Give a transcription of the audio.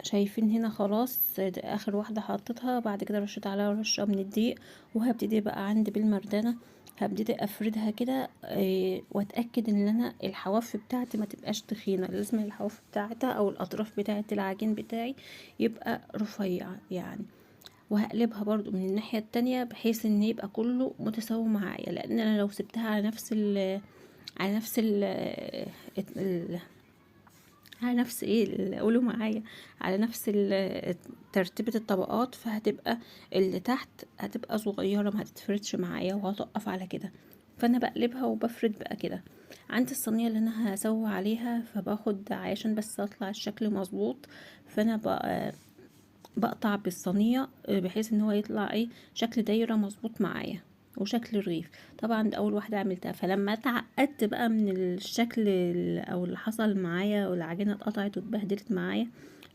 شايفين هنا خلاص ده اخر واحدة حطيتها. بعد كده رشيت عليها رشة من الدقيق، وهبتدي بقى عندي بالمردانة هبتدي افردها كده، واتاكد ان انا الحواف بتاعتي ما تبقاش تخينه. لازم الحواف بتاعتها او الاطراف بتاعه العجين بتاعي يبقى رفيع يعني. وهقلبها برضو من الناحيه التانية بحيث ان يبقى كله متساوي معايا، لان انا لو سبتها على نفس ال على نفس قولوا معايا، على نفس ترتيبة الطبقات، فهتبقى اللي تحت هتبقى صغيرة ما هتتفردش معايا وهتقف على كده. فانا بقلبها وبفرد بقى كده. عندي الصينية اللي انا هسوي عليها، فباخد عشان بس اطلع الشكل مظبوط. فانا بقطع بالصينية بحيث ان هو يطلع شكل دايرة مظبوط معايا وشكل الرغيف. طبعا ده اول واحدة عملتها، فلما اتعقدت بقى من الشكل او اللي حصل معايا والعجينة اتقطعت واتبهدلت معايا،